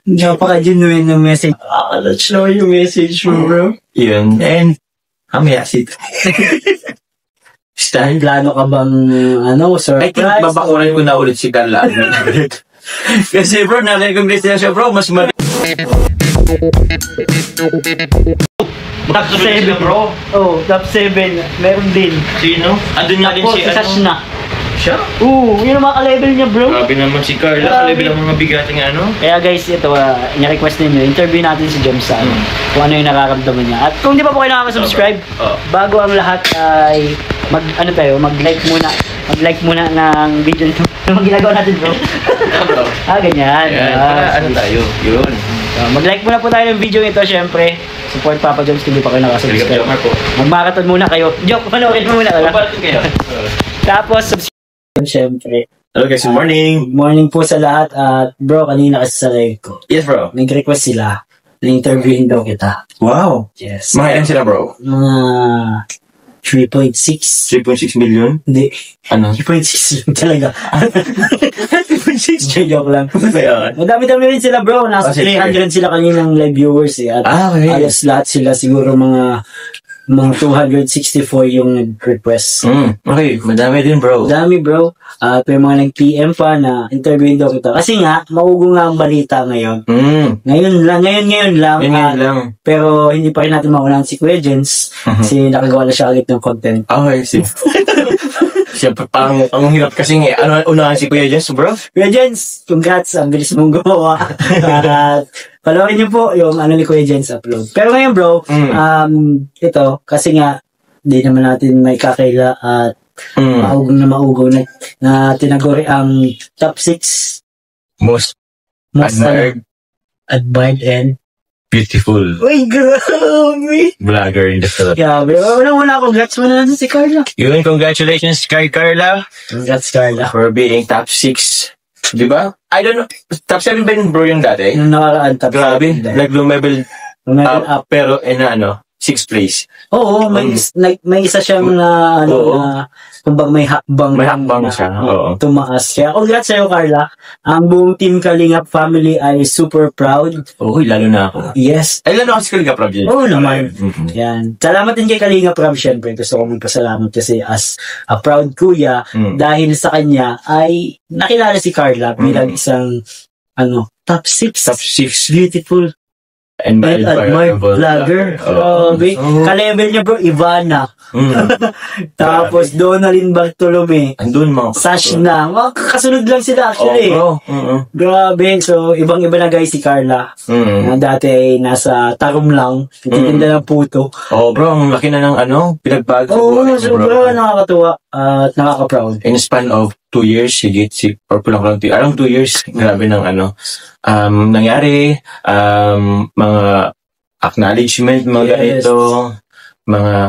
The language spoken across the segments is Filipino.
Napaka-genuine ng message. Let's know yung message mo, bro. Yun. And, hamiyasit. Style. Plano ka bang, surprise? I think, babakuran ko na ulit si Carla. Kasi, bro, na-recognize na siya, bro. Mas Top 7, bro. Top 7. Meron din. Sino? Andun na din si, Sash na. Siya? Yun ang mga ka-level niya, bro. Grabe naman si Carla. Ka-level ang mga bigating Kaya guys, ito, i-request ninyo, interview natin si James sa kung ano yung nararamdaman niya. At kung di pa po kayo nakaka-subscribe, bago ang lahat ay mag-like muna. Mag-like muna ng video nito. Ano ang ginagawa natin, bro? Ganyan. Ano tayo? Yun. Mag-like muna po tayo ng video ito, syempre. Support Papa Jones kung di pa kayo nakaka-subscribe. Mag-marathon muna kayo. Joke, panoorin mo muna. Mag-marathon kayo. Tapos, subscribe. Siyempre. Hello guys, good morning. Good morning po sa lahat. At bro, kanina kasi sa live ko. Yes, bro. Nag-request sila na interviewin daw kita. Wow. Yes. Mga ilan sila, bro? Mga 3.6. 3.6 million? Hindi. Ano? 3.6 lang talaga. 3.6? Joke lang. Kaya, Madami-dami rin sila, bro. Nasa 300 sila kaninang live viewers eh. At okay. alas lahat sila siguro mga 264 yung nag-request. Okay, madami din, bro. Madami, bro. Pero mga nag-PM pa na interviewin daw kita. Kasi nga, maugo nga ang balita ngayon. Ngayon lang. Pero hindi pa rin natin maunahan si Kuya Jens. Kasi nakagawa na siya ulit ng content. Okay, siyempre, parang ang hirap kasi nga. Unahan si Kuya Jens, bro? Kuya Jens, congrats. Ang bilis mong gumawa. Panoorin niyo po yung ni Kuya Jens upload. Pero ngayon, bro, ito, kasi nga, di naman natin may kakaila at maugaw na tinaguri ang top 6 most admired and beautiful uy, grabe vlogger in the Philippines. Grabe. Wala, congrats mo na natin si Carla. Yun, congratulations kay Carla. Congrats, Carla. For being top 6. Diba? I don't know. Top 7 ba yun, bro, yung dati? Nung nakaraan, top 7. Grabe. Nag-level up. Pero, 6th place. Oo, may isa siyang kumbaga may hakbang siya. Oo. Tumaas. Kaya congrats sa'yo, Carla. Ang buong Team Kalingap family ay super proud. Lalo na ako. Yes. Ay, lalo ako si Kalingap Rob. Oo naman. Yan. Salamat din kay Kalingap Rob, syempre. Gusto ko magpasalamat kasi as a proud kuya, dahil sa kanya ay nakilala si Carla bilang isang top 6. Top 6. Beautiful and admired vlogger. Ka-level niya, bro, Ivana. Tapos Donalyn Bartolome. Andun mga Sash na. Kasunod lang sila actually. Grabe. So, ibang-iba na guys si Carla. Na dati ay nasa Tarum lang. Titinda ng puto. Bro, ang laki na ng pinagbago. Sobra nakakatuwa at nakaka-proud. In a span of 2 years, or kulang 2 years, grabe ng nangyari, mga acknowledgement, mga ganito,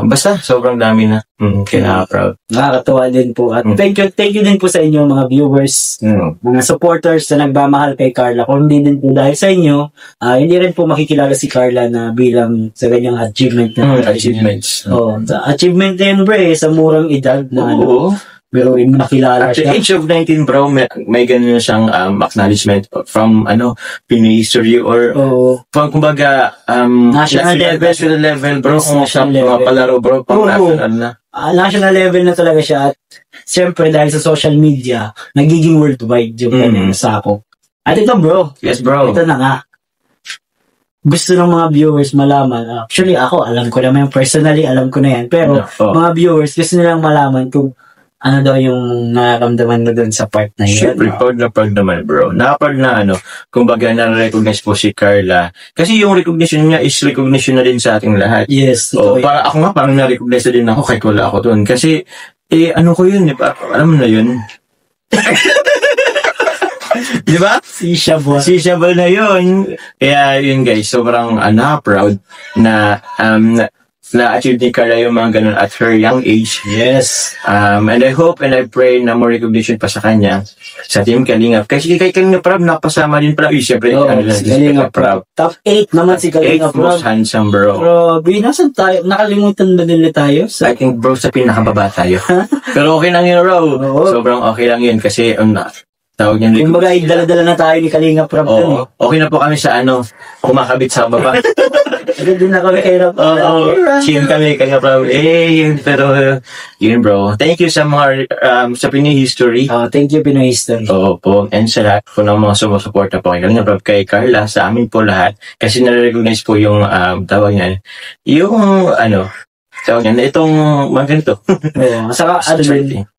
basta sobrang dami na. Kaya proud. Nakakatuwa din po. At thank you din po sa inyo mga viewers, mga supporters na nagmamahal kay Carla. Kung hindi din po dahil sa inyo, hindi rin po makikilala si Carla na bilang sa ganyang achievement na achievements. Achievement na yun, bro, sa murang edad na pero nakilala at siya. At the age of 19, bro, may ganun siyang acknowledgement from Pinoy history or from kumbaga national level, bro. Kung siya mga palaro, bro, pang national na. National level na talaga siya at siyempre dahil sa social media, nagiging worldwide yung kanyang sako. At ito, bro. Yes, bro. Ito na nga. Gusto ng mga viewers malaman. Actually, ako, alam ko naman personally, alam ko na yan. Pero, mga viewers, gusto nilang malaman kung ano daw yung nararamdaman mo doon sa part na yun. Siyempre, proud naman, bro. Nakapag na kumbaga na-recognize po si Carla. Kasi yung recognition niya is recognition na din sa ating lahat. Yes. Ako nga, parang na-recognize na din ako kahit wala ako doon. Kasi, ko yun, alam mo na yun. Di ba? Sishabol na yun. Kaya yun guys, sobrang proud na na-achieve ni Carla yung mga ganun at her young age. Yes. And I hope and I pray na more recognition pa sa kanya sa Team Kalingap. Kasi kay Kalingap Rob, napasama din pala. Siyempre, Kalingap Rob. Top 8 naman si Kalingap Rob. 8 most handsome, bro. Grabe, nasan tayo? Nakalimutan ba nila tayo? I think, bro, sa pinakababa tayo. Pero okay lang yun, bro. Sobrang okay lang yun kasi tawag niyan. Kumbaga, dala-dala na tayo ni Kalinga Prab. Oo. Okay na po kami sa kumakabit sa baba. Agad din na kami hirap. Chill kami, kaya problem. Yun, pero, yun bro. Thank you sa mga, sa Pinoy History. Thank you, Pinoy History. Oo po. And sa lahat po ng mga sumusuporta po kay Carla, sa amin po lahat. Kasi nare-recognize po yung, tawag niyan, yung, tawag niyan, itong mga ganito. Oo. Saka,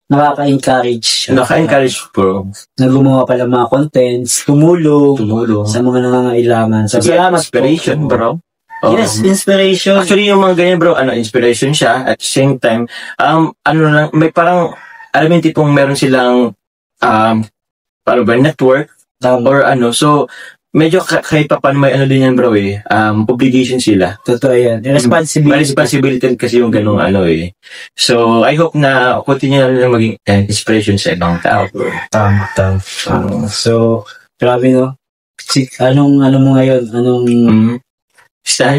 nakaka-encourage. Naka-encourage bro. Na gumawa pala mga contents, tumulong sa mga nangangailangan. So, salamat Inspiration, bro. Yes, inspiration. Actually, yung mga ganyan, bro, inspiration siya. At the same time, lang, may parang, alam mo yung tipong meron silang, network, or so, medyo kahit pa paano may din yan, bro, obligation sila. Totoo yan. May responsibility kasi yung ganung So, I hope na continue na maging inspiration sa ibang tao, bro. Tama. So, grabe, no? Anong mo ngayon?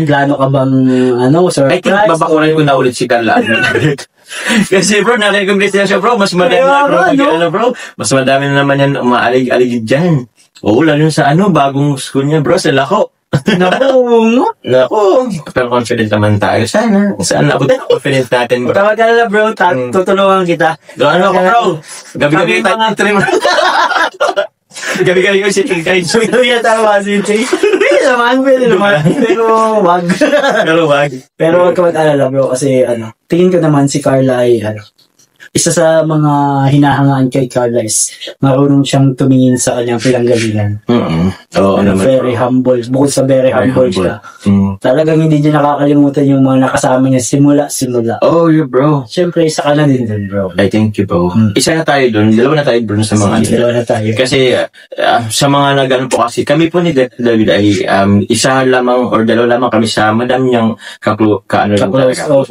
Plano ka bang, surprise? I think, babakuran ko na ulit si Carla. Kasi, bro, na-recognize na siya, bro. Mas madami na, bro. Mas madami na naman yan umaalig-alig dyan. Oo, lalo sa bagong school niya, bro, sa Lako. Naku. Pero confident naman tayo. Saan abot na confident natin, bro? Tawag ka na, bro. Tutulungan kita. Ano ako, bro? Gabi-gabi tayo ng trim. Gabi-gabi ko si Tingkay. Tuya, tama si Tingkay. Pwede naman. Pero wag. Pero wag ka mag-alala, bro. Kasi, tingin ko naman si Carla ay, isa sa mga hinahangaan kay Carla is marunong siyang tumingin sa kanyang pinanggalingan. Oo, very humble. Bukod sa very humble siya. Talagang hindi niya nakakalimutan yung mga nakasama niya simula. Oh, yeah, bro. Siyempre, isa ka na din dun, bro. I thank you, bro. Isa na tayo dun. Dalawa na tayo, bro, sa mga dalawa na tayo. Kasi, sa mga nagano po kasi, kami po ni David ay isa lamang or dalawa lamang kami sa madam niyang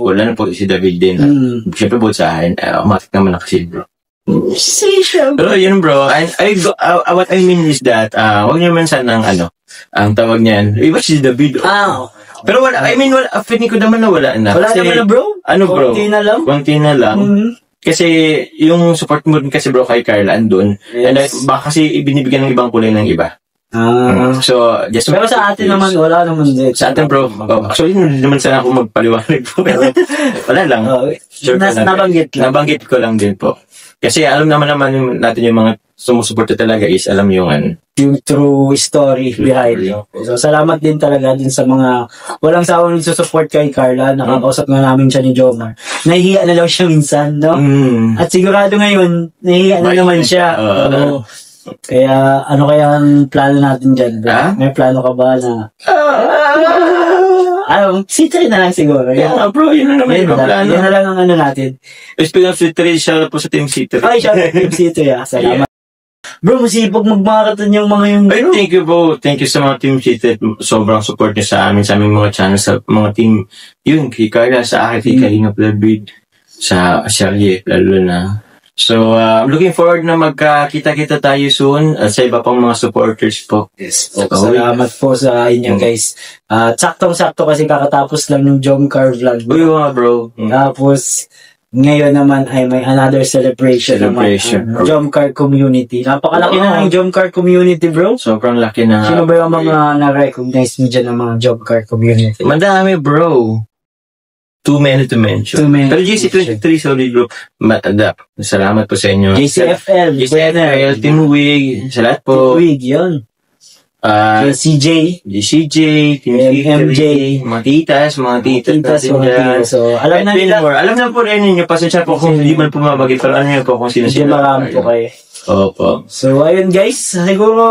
Wala na po si David din. Siyempre po sa akin, matik naman na kasi, bro. Pero yun, bro, what I mean is that, huwag niyo man sanang, ang tawag niyan, iba si David. Pero wala, feeling ko naman na wala na. Wala naman na, bro? Bro? Konti na lang. Kasi, yung support mo din kasi, bro, kay Carla, andun. Yes. And baka kasi ibinibigyan ng ibang kulay ng iba. So, just pero sa atin naman, wala naman din. Sa atin, bro, actually, hindi naman sana ako magpaliwanag po. Pero, wala lang. Sure nabanggit ko lang din po. Kasi alam naman natin yung mga sumusuporta talaga is alam yung true story behind it. So, salamat din talaga din sa mga walang sawang nagsusupport kay Carla. Nakakausap nga namin siya ni Jomar. Nahihiya na daw siya minsan, no? At sigurado ngayon, nahihiya na naman siya. Kaya, kaya ang plano natin dyan, bro? May plano ka ba na... C3 na lang siguro. Bro, yun na naman yung plano. Yan na lang ang natin. Speaking of C3, shout out po sa Team C3. Ay, shout out Team C3, Salamat. Bro, masipag mag-marathon yung mga yung... Ay, thank you, bro. Thank you sa mga Team C3. Sobrang support niyo sa aming mga channel, sa mga team. Yun, kay Carla, sa akin, kay Kalinga David, sa Sherry, lalo na. So, looking forward na magkakita-kita tayo soon at sa iba pang mga supporters po. Yes po. Salamat po sa inyo, guys. Saktong-sakto kasi kakatapos lang ng Jomcar vlog. Uy, bro. Tapos, ngayon naman ay may another celebration. Naman. Jomcar community. Napakalaki na ng Jomcar community, bro. Sobrang laki na. Sino ba yung mga na-recognize mo dyan ng mga Jomcar community? Madami, bro. Too many to mention. Pero JC23, sorry bro. Salamat po sa inyo. JCFL, Team Wig, sa lahat po. Team Wig, yun. JCJ, Team MJ, mga titas. So, alam na nila. Alam na po rin ninyo, pasensya po kung hindi man pumabagay, pero alam niyo po kung sino sila. Marami po kayo. Opo. So, ayun guys, siguro,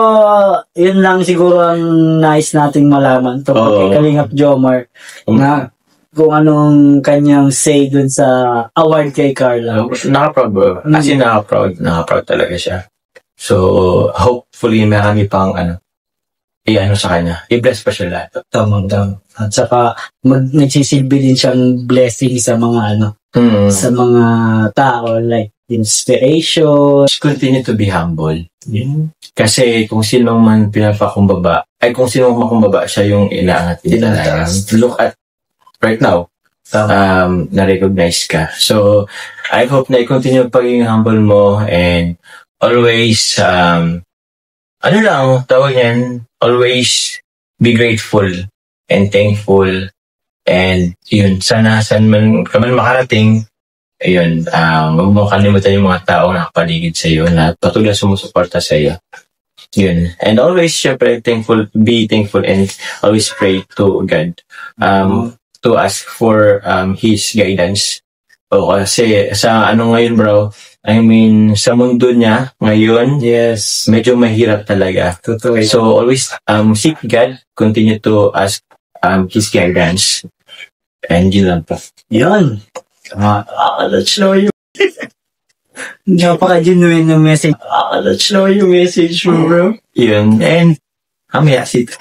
yun lang siguro ang nais nating malaman. Tungkol kay Kalingap Jomar, na kung anong kanyang say dun sa award kay Carla. Naka-proud bro. Kasi naka-proud talaga siya. So, hopefully marami pang sa kanya. I-bless pa siya lahat. Tama. At saka, nagsisilbi din siyang blessing sa mga sa mga tao, like inspiration. Just continue to be humble. Kasi kung sino man pinapakumbaba, kung sino man makumbaba, siya yung inaangat nila. Look at right now, na-recognize ka. So, I hope na i-continue pagiging humble mo and always, ano lang, tawag yan, always be grateful and thankful. And yun, sana saan man ka man makarating, ayun, huwag mo kalimutan yung mga taong nakapaligid sa iyo na patuloy sumusuporta sa iyo. Yun. And always, syempre, be thankful and always pray to God. To ask for His guidance. O kasi sa ano ngayon bro, I mean, sa mundo niya ngayon, Yes. medyo mahirap talaga. Totoo. So always seek God, continue to ask His guidance. And yun lang po. Yun. Let's know you. Napaka-genuine ng message. Let's know yung message mo, bro. Yun. And hamaya sit.